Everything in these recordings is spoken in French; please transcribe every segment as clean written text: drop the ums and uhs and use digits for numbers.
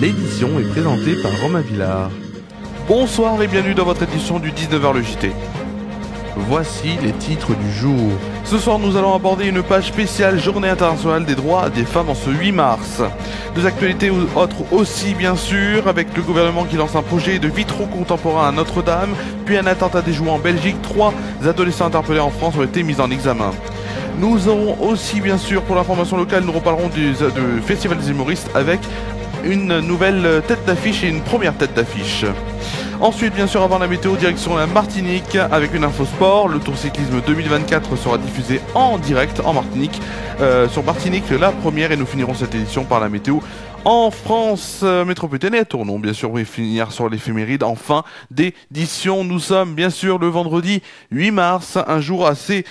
L'édition est présentée par Romain Villard. Bonsoir et bienvenue dans votre édition du 19h le JT. Voici les titres du jour. Ce soir, nous allons aborder une page spéciale Journée internationale des droits des femmes en ce 8 mars. Deux actualités autres aussi, bien sûr, avec le gouvernement qui lance un projet de vitraux contemporains à Notre-Dame, puis un attentat déjoué en Belgique. 3 adolescents interpellés en France ont été mis en examen. Nous aurons aussi, bien sûr, pour l'information locale, nous reparlerons du Festival des humoristes avec une nouvelle tête d'affiche et une première tête d'affiche. Ensuite, bien sûr, avant la météo, direction la Martinique avec une info sport. Le Tour Cyclisme 2024 sera diffusé en direct en Martinique. Sur Martinique, la première, et nous finirons cette édition par la météo en France métropolitaine. Et tournons bien sûr et finir sur l'éphéméride en fin d'édition. Nous sommes bien sûr le vendredi 8 mars, un jour assez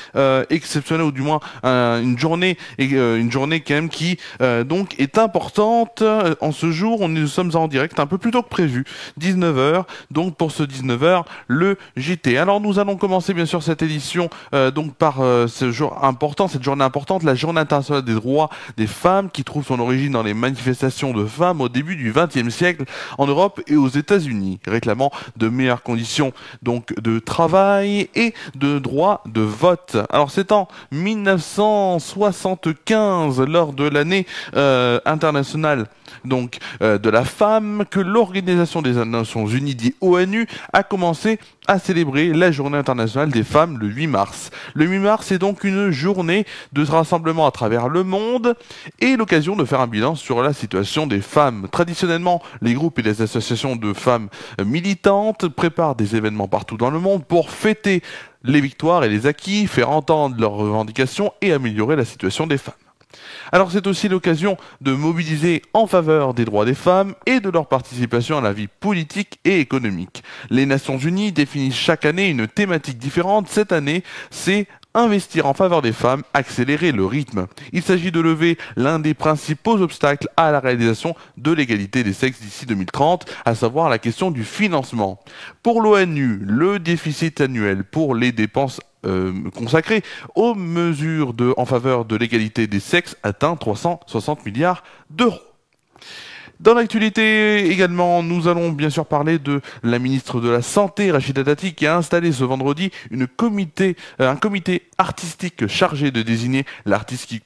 exceptionnel, ou du moins une journée quand même qui donc est importante. En ce jour, nous sommes en direct un peu plus tôt que prévu, 19h. Donc pour ce 19h, le JT. Alors nous allons commencer bien sûr cette édition donc par ce jour important, cette journée importante, la Journée internationale des droits des femmes, qui trouve son origine dans les manifestations de femmes au début du XXe siècle en Europe et aux États-Unis, réclamant de meilleures conditions donc de travail et de droit de vote. Alors c'est en 1975, lors de l'année internationale donc de la femme, que l'Organisation des Nations Unies, dit ONU, a commencé à célébrer la Journée internationale des femmes le 8 mars. Le 8 mars est donc une journée de rassemblement à travers le monde et l'occasion de faire un bilan sur la situation des femmes. Traditionnellement, les groupes et les associations de femmes militantes préparent des événements partout dans le monde pour fêter les victoires et les acquis, faire entendre leurs revendications et améliorer la situation des femmes. Alors c'est aussi l'occasion de mobiliser en faveur des droits des femmes et de leur participation à la vie politique et économique. Les Nations Unies définissent chaque année une thématique différente. Cette année, c'est investir en faveur des femmes, accélérer le rythme. Il s'agit de lever l'un des principaux obstacles à la réalisation de l'égalité des sexes d'ici 2030, à savoir la question du financement. Pour l'ONU, le déficit annuel pour les dépenses consacrées aux mesures en faveur de l'égalité des sexes atteint 360 milliards d'euros. Dans l'actualité également, nous allons bien sûr parler de la ministre de la Santé, Rachida Dati, qui a installé ce vendredi un comité artistique chargé de désigner l'artiste qui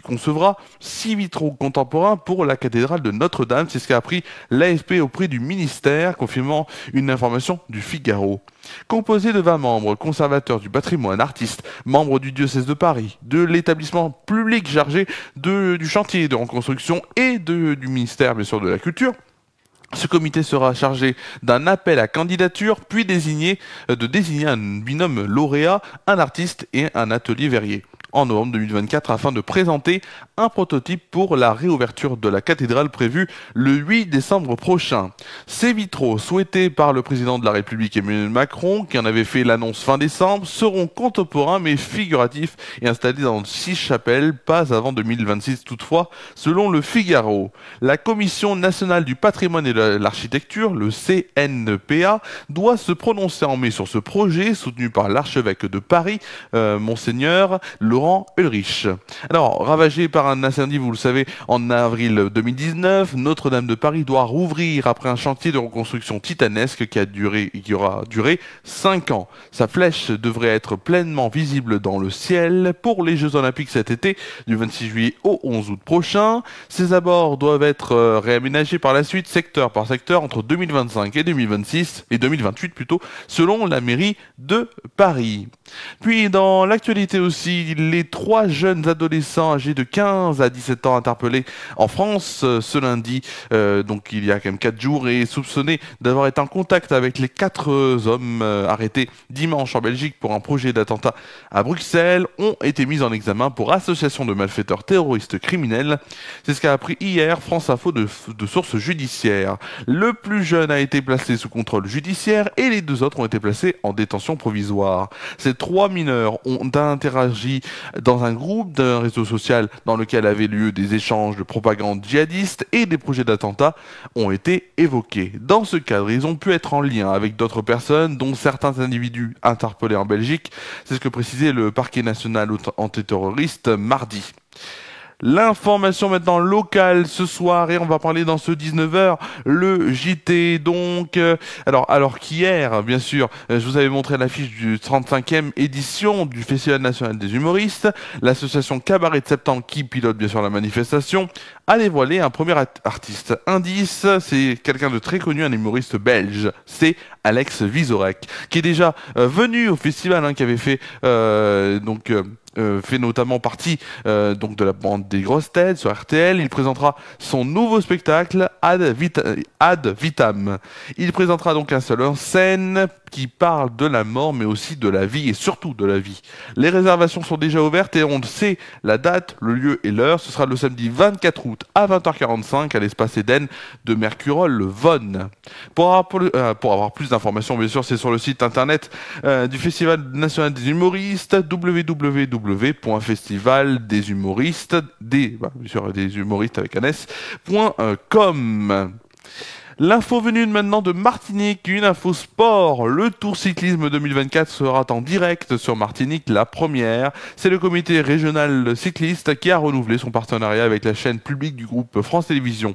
concevra 6 vitraux contemporains pour la cathédrale de Notre-Dame. C'est ce qu'a appris l'AFP auprès du ministère, confirmant une information du Figaro. Composé de 20 membres, conservateurs du patrimoine, artistes, membres du diocèse de Paris, de l'établissement public chargé du chantier de reconstruction et du ministère bien sûr de la Culture, ce comité sera chargé d'un appel à candidature, puis de désigner un binôme lauréat, un artiste et un atelier verrier, en novembre 2024, afin de présenter un prototype pour la réouverture de la cathédrale prévue le 8 décembre prochain. Ces vitraux, souhaités par le président de la République Emmanuel Macron, qui en avait fait l'annonce fin décembre, seront contemporains mais figuratifs et installés dans 6 chapelles, pas avant 2026 toutefois, selon le Figaro. La Commission nationale du patrimoine et de l'architecture, le CNPA, doit se prononcer en mai sur ce projet, soutenu par l'archevêque de Paris, Monseigneur Laurent Ulrich. Alors, ravagé par un incendie, vous le savez, en avril 2019, Notre-Dame de Paris doit rouvrir après un chantier de reconstruction titanesque qui aura duré 5 ans. Sa flèche devrait être pleinement visible dans le ciel pour les Jeux Olympiques cet été, du 26 juillet au 11 août prochain. Ses abords doivent être réaménagés par la suite, secteur par secteur, entre 2025 et 2026, et 2028 plutôt, selon la mairie de Paris. Puis, dans l'actualité aussi, les 3 jeunes adolescents âgés de 15 à 17 ans interpellés en France ce lundi, donc il y a quand même 4 jours, et soupçonnés d'avoir été en contact avec les 4 hommes arrêtés dimanche en Belgique pour un projet d'attentat à Bruxelles, ont été mis en examen pour association de malfaiteurs terroristes criminels. C'est ce qu'a appris hier France Info de sources judiciaires. Le plus jeune a été placé sous contrôle judiciaire et les 2 autres ont été placés en détention provisoire. Ces 3 mineurs ont interagi dans un groupe d'un réseau social dans lequel avaient lieu des échanges de propagande djihadiste et des projets d'attentats ont été évoqués. Dans ce cadre, ils ont pu être en lien avec d'autres personnes, dont certains individus interpellés en Belgique. C'est ce que précisait le parquet national antiterroriste mardi. L'information maintenant locale ce soir, et on va parler dans ce 19h, le JT. Donc, alors qu'hier, bien sûr, je vous avais montré l'affiche du 35e édition du Festival national des humoristes. L'association Cabaret de Septembre, qui pilote bien sûr la manifestation, a dévoilé un premier artiste. Indice, c'est quelqu'un de très connu, un humoriste belge. C'est Alex Vizorek, qui est déjà venu au festival, hein, qui avait fait fait notamment partie donc de la bande des grosses têtes sur RTL. Il présentera son nouveau spectacle Ad Vitam. Il présentera donc un seul en scène qui parle de la mort mais aussi de la vie et surtout de la vie. Les réservations sont déjà ouvertes et on sait la date, le lieu et l'heure. Ce sera le samedi 24 août à 20h45 à l'espace Eden de Mercurol-Vonne. Pour avoir plus d'informations, bien sûr, c'est sur le site internet du Festival national des humoristes, www.festivaldesumoristes, bien sûr, des humoristes avec un s.com. L'info venue maintenant de Martinique, une info sport. Le Tour cyclisme 2024 sera en direct sur Martinique, la première. C'est le comité régional cycliste qui a renouvelé son partenariat avec la chaîne publique du groupe France Télévisions.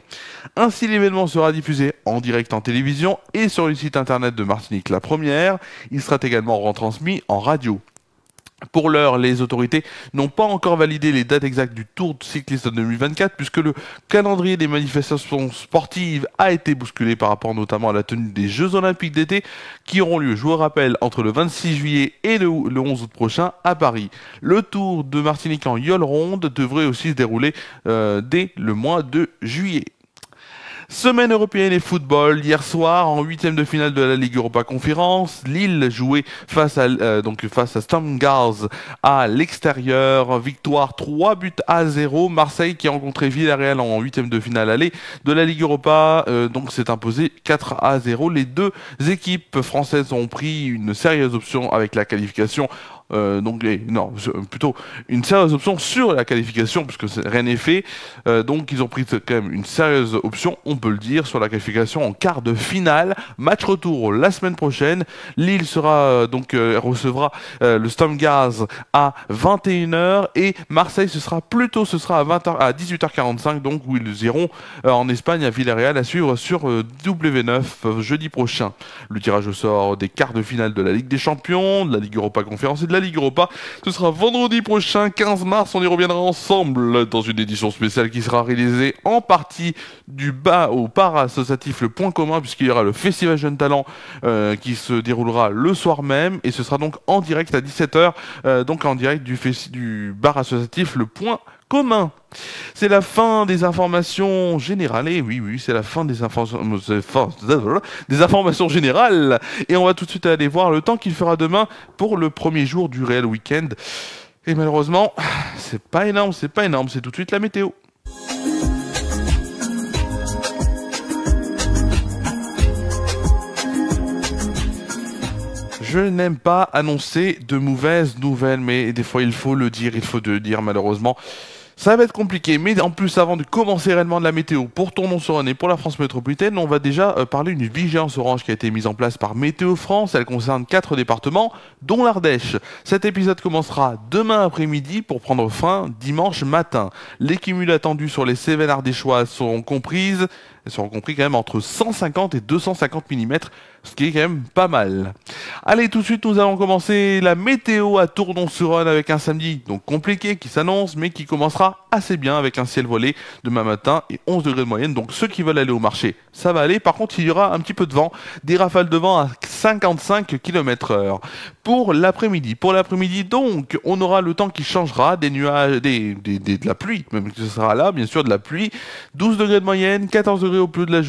Ainsi, l'événement sera diffusé en direct en télévision et sur le site internet de Martinique, la première. Il sera également retransmis en radio. Pour l'heure, les autorités n'ont pas encore validé les dates exactes du Tour cycliste 2024 puisque le calendrier des manifestations sportives a été bousculé par rapport notamment à la tenue des Jeux Olympiques d'été qui auront lieu, je vous rappelle, entre le 26 juillet et le 11 août prochain à Paris. Le Tour de Martinique en Yole Ronde devrait aussi se dérouler dès le mois de juillet. Semaine européenne et football. Hier soir, en huitième de finale de la Ligue Europa Conférence, Lille jouait face à Sturm Graz à l'extérieur. Victoire 3-0. Marseille qui a rencontré Villarreal en huitième de finale aller de la Ligue Europa s'est imposé 4-0. Les deux équipes françaises ont pris une sérieuse option avec la qualification. Plutôt une sérieuse option sur la qualification puisque rien n'est fait. Donc ils ont pris quand même une sérieuse option, on peut le dire, sur la qualification en quart de finale. Match retour la semaine prochaine. Lille sera recevra le Sturm Graz à 21h et Marseille ce sera à 18h45 donc où ils iront en Espagne à Villarreal à suivre sur W9 jeudi prochain. Le tirage au sort des quarts de finale de la Ligue des Champions, de la Ligue Europa Conférence et de la Ligue Europa. Ce sera vendredi prochain, 15 mars. On y reviendra ensemble dans une édition spéciale qui sera réalisée en partie du bas au para-associatif Le Point Commun, puisqu'il y aura le Festival Jeunes Talents qui se déroulera le soir même. Et ce sera donc en direct à 17h, en direct du bar associatif Le Point Commun. C'est la fin des informations générales. Et oui, c'est la fin des informations générales. Et on va tout de suite aller voir le temps qu'il fera demain pour le premier jour du réel week-end. Et malheureusement, c'est pas énorme. C'est tout de suite la météo. Je n'aime pas annoncer de mauvaises nouvelles, mais des fois il faut le dire malheureusement. Ça va être compliqué, mais en plus, avant de commencer réellement de la météo pour Tournon-sur-Rhône et pour la France métropolitaine, on va déjà parler d'une vigilance orange qui a été mise en place par Météo France. Elle concerne 4 départements, dont l'Ardèche. Cet épisode commencera demain après-midi pour prendre fin dimanche matin. Les cumuls attendus sur les Cévennes ardéchoises seront compris quand même entre 150 et 250 mm, ce qui est quand même pas mal. Allez, tout de suite, nous allons commencer la météo à Tournon-sur-Rhône avec un samedi donc compliqué qui s'annonce, mais qui commencera assez bien avec un ciel voilé demain matin et 11 degrés de moyenne. Donc ceux qui veulent aller au marché, ça va aller. Par contre, il y aura un petit peu de vent, des rafales de vent à 55 km/h. Pour l'après-midi, donc, on aura le temps qui changera, des nuages, de la pluie, même que ce sera là, bien sûr, de la pluie. 12 degrés de moyenne, 14 degrés au plus de la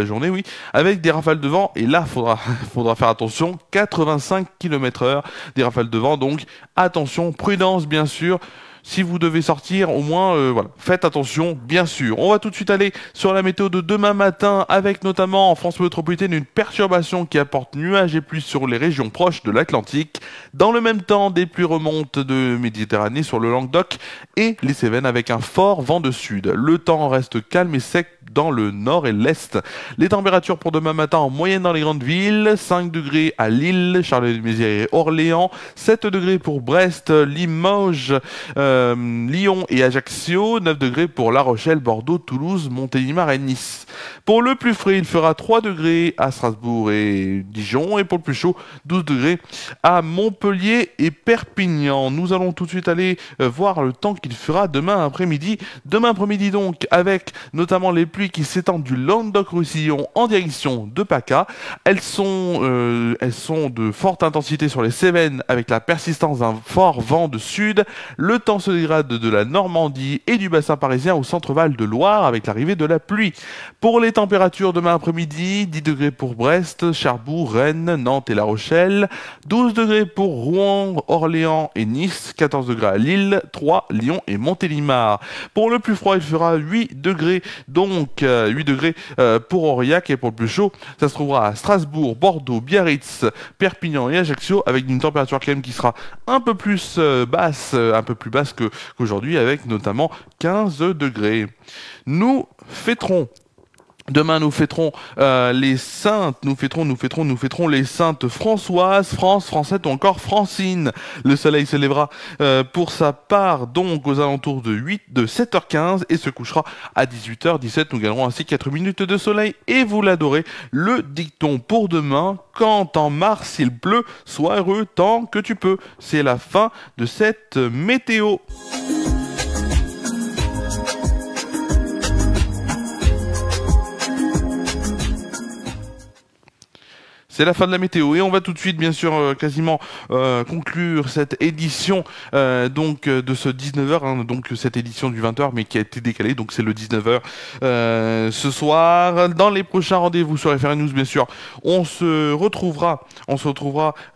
journée, oui, avec des rafales de vent. Et là, faudra faire attention, 85 km/h, des rafales de vent. Donc, attention, prudence, bien sûr. Si vous devez sortir, au moins, faites attention, bien sûr. On va tout de suite aller sur la météo de demain matin, avec notamment en France métropolitaine une perturbation qui apporte nuages et pluie sur les régions proches de l'Atlantique. Dans le même temps, des pluies remontent de Méditerranée sur le Languedoc et les Cévennes avec un fort vent de sud. Le temps reste calme et sec dans le nord et l'est. Les températures pour demain matin en moyenne dans les grandes villes, 5 degrés à Lille, Charleville-Mézières et Orléans, 7 degrés pour Brest, Limoges, Lyon et Ajaccio, 9 degrés pour La Rochelle, Bordeaux, Toulouse, Montélimar et Nice. Pour le plus frais, il fera 3 degrés à Strasbourg et Dijon, et pour le plus chaud, 12 degrés à Montpellier et Perpignan. Nous allons tout de suite aller voir le temps qu'il fera demain après-midi. Demain après-midi donc, avec notamment les pluies qui s'étendent du Languedoc-Roussillon en direction de PACA. Elles sont de forte intensité sur les Cévennes avec la persistance d'un fort vent de sud. Le temps se dégrade de la Normandie et du bassin parisien au centre-val de Loire avec l'arrivée de la pluie. Pour les températures demain après-midi, 10 degrés pour Brest, Cherbourg, Rennes, Nantes et La Rochelle, 12 degrés pour Rouen, Orléans et Nice, 14 degrés à Lille, 3, Lyon et Montélimar. Pour le plus froid, il fera 8 degrés, donc 8 degrés pour Aurillac, et pour le plus chaud, ça se trouvera à Strasbourg, Bordeaux, Biarritz, Perpignan et Ajaccio, avec une température quand même qui sera un peu plus basse qu'aujourd'hui, avec notamment 15 degrés. Nous fêterons Demain, nous fêterons les saintes, nous fêterons les saintes Françoise, Francette ou encore Francine. Le soleil se lèvera pour sa part donc aux alentours de 7h15 et se couchera à 18h17. Nous gagnerons ainsi 4 minutes de soleil et vous l'adorez. Le dicton pour demain, quand en mars il pleut, sois heureux tant que tu peux. C'est la fin de cette météo. C'est la fin de la météo et on va tout de suite, bien sûr, quasiment conclure cette édition de ce 19h, donc cette édition du 20h, mais qui a été décalée, donc c'est le 19h ce soir. Dans les prochains rendez-vous sur FR News, bien sûr, on se retrouvera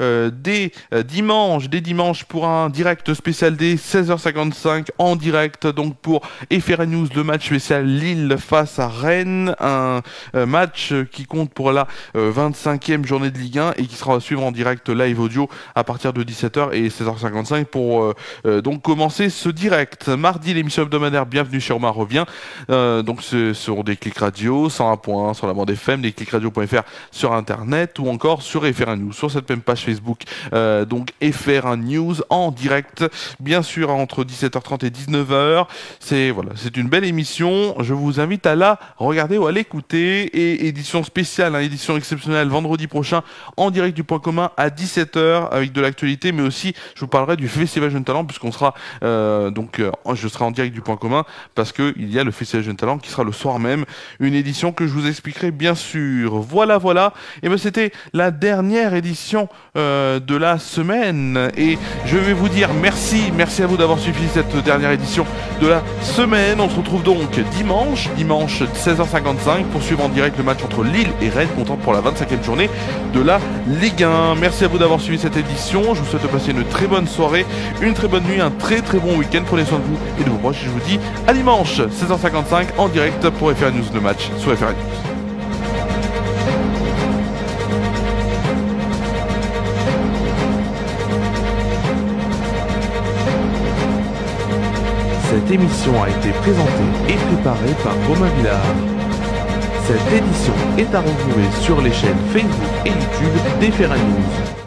dès dimanche pour un direct spécial dès 16h55 en direct, donc pour FR News, le match spécial Lille face à Rennes, un match qui compte pour la 25e journée de Ligue 1 et qui sera à suivre en direct live audio à partir de 17h et 16h55 pour donc commencer ce direct. Mardi, l'émission hebdomadaire Bienvenue chez Romain revient. Donc ce seront des clics radio, 101.1 sur la bande FM, des clicsradio.fr sur internet ou encore sur FR1 News, sur cette même page Facebook. Donc FR1 News en direct, bien sûr entre 17h30 et 19h. C'est une belle émission. Je vous invite à la regarder ou à l'écouter. Et édition spéciale, édition exceptionnelle vendredi prochain en direct du Point Commun à 17h avec de l'actualité, mais aussi je vous parlerai du Festival Jeunes Talents puisqu'on sera je serai en direct du Point Commun parce que il y a le Festival Jeunes Talents qui sera le soir même, une édition que je vous expliquerai bien sûr. Voilà. Et ben c'était la dernière édition de la semaine et je vais vous dire merci à vous d'avoir suivi cette dernière édition de la semaine. On se retrouve donc dimanche 16h55 pour suivre en direct le match entre Lille et Rennes, comptant pour la 25e journée de la Ligue 1. Merci à vous d'avoir suivi cette édition. Je vous souhaite de passer une très bonne soirée, une très bonne nuit, un très bon week-end. Prenez soin de vous et de vos proches. Je vous dis à dimanche 16h55 en direct pour FR News, le match sur FR News. Cette émission a été présentée et préparée par Romain Villard. Cette édition est à retrouver sur les chaînes Facebook et YouTube d'FR News.